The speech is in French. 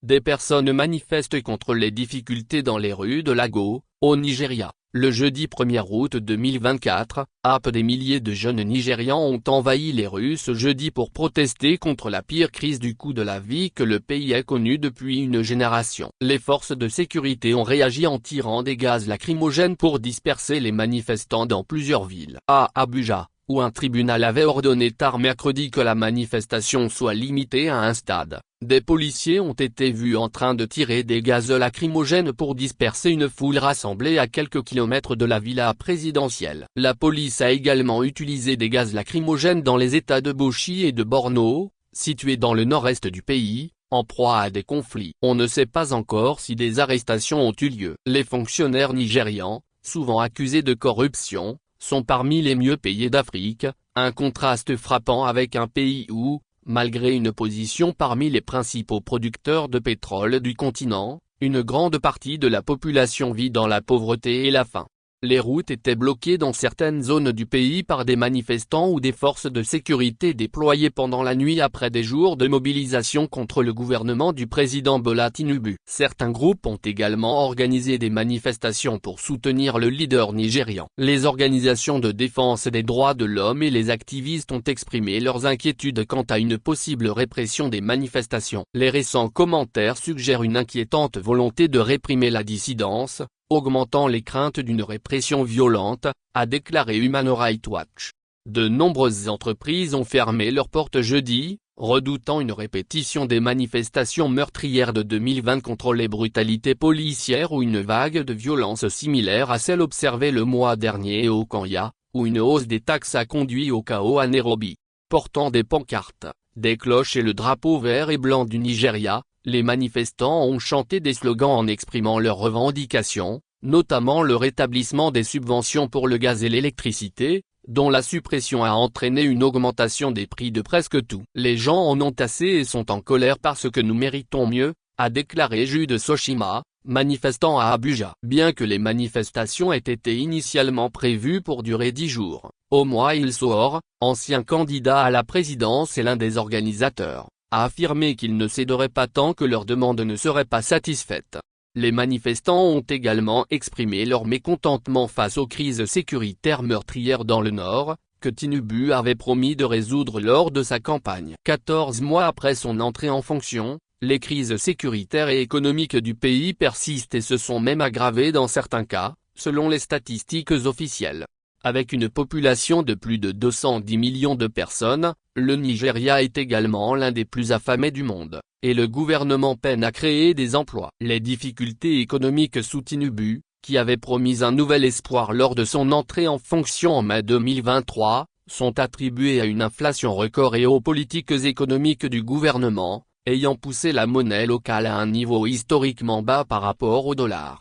Des personnes manifestent contre les difficultés dans les rues de Lagos, au Nigeria. Le jeudi 1er août 2024, des milliers de jeunes Nigérians ont envahi les rues ce jeudi pour protester contre la pire crise du coût de la vie que le pays ait connue depuis une génération. Les forces de sécurité ont réagi en tirant des gaz lacrymogènes pour disperser les manifestants dans plusieurs villes. À Abuja, où un tribunal avait ordonné tard mercredi que la manifestation soit limitée à un stade, des policiers ont été vus en train de tirer des gaz lacrymogènes pour disperser une foule rassemblée à quelques kilomètres de la villa présidentielle. La police a également utilisé des gaz lacrymogènes dans les États de Bauchi et de Borno, situés dans le nord-est du pays, en proie à des conflits. On ne sait pas encore si des arrestations ont eu lieu. Les fonctionnaires nigérians, souvent accusés de corruption, sont parmi les mieux payés d'Afrique, un contraste frappant avec un pays où, malgré une position parmi les principaux producteurs de pétrole du continent, une grande partie de la population vit dans la pauvreté et la faim. Les routes étaient bloquées dans certaines zones du pays par des manifestants ou des forces de sécurité déployées pendant la nuit après des jours de mobilisation contre le gouvernement du président Bola Tinubu. Certains groupes ont également organisé des manifestations pour soutenir le leader nigérian. Les organisations de défense des droits de l'homme et les activistes ont exprimé leurs inquiétudes quant à une possible répression des manifestations. Les récents commentaires suggèrent une inquiétante volonté de réprimer la dissidence, augmentant les craintes d'une répression violente, a déclaré Human Rights Watch. De nombreuses entreprises ont fermé leurs portes jeudi, redoutant une répétition des manifestations meurtrières de 2020 contre les brutalités policières ou une vague de violence similaire à celle observée le mois dernier au Kenya, où une hausse des taxes a conduit au chaos à Nairobi. Portant des pancartes, des cloches et le drapeau vert et blanc du Nigeria, les manifestants ont chanté des slogans en exprimant leurs revendications, notamment le rétablissement des subventions pour le gaz et l'électricité, dont la suppression a entraîné une augmentation des prix de presque tout. Les gens en ont assez et sont en colère parce que nous méritons mieux, a déclaré Jude Soshima, manifestant à Abuja. Bien que les manifestations aient été initialement prévues pour durer 10 jours, Omoa Ilsor, ancien candidat à la présidence et l'un des organisateurs, a affirmé qu'ils ne céderaient pas tant que leur demande ne serait pas satisfaite. Les manifestants ont également exprimé leur mécontentement face aux crises sécuritaires meurtrières dans le Nord, que Tinubu avait promis de résoudre lors de sa campagne. 14 mois après son entrée en fonction, les crises sécuritaires et économiques du pays persistent et se sont même aggravées dans certains cas, selon les statistiques officielles. Avec une population de plus de 210 millions de personnes, le Nigeria est également l'un des plus affamés du monde, et le gouvernement peine à créer des emplois. Les difficultés économiques sous Tinubu, qui avait promis un nouvel espoir lors de son entrée en fonction en mai 2023, sont attribuées à une inflation record et aux politiques économiques du gouvernement, ayant poussé la monnaie locale à un niveau historiquement bas par rapport au dollar.